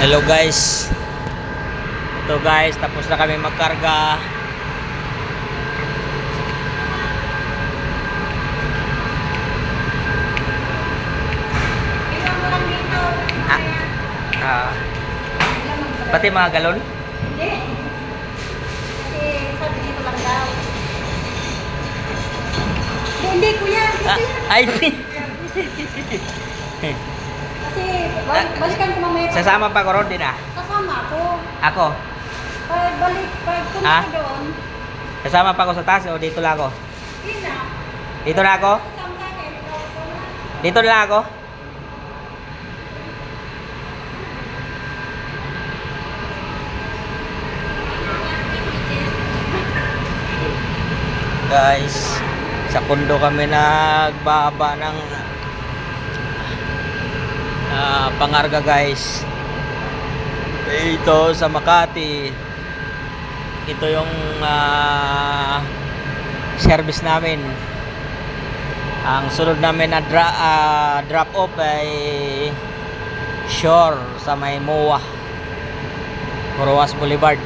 Hello guys. Ito guys, tapos na kami magkarga. Ah, pati mga galon? Hindi. Kasi sabi dito lang daw. Hindi kuya. Ay, Kasi balikan ko mamaya. sasama pa ko ron din ah. Kasama ako. Ako, Pag punta ko doon. sasama pa ko sa taas o dito lang ako? Yun na. Dito na ako? Kasama sa akin. Dito na lang ako? Guys, sa kondo kami nagbaba ng pangarga guys. Ito sa Makati. Ito yung service namin. Ang sunod namin na drop off ay Shore sa may MOA, Coroas Boulevard.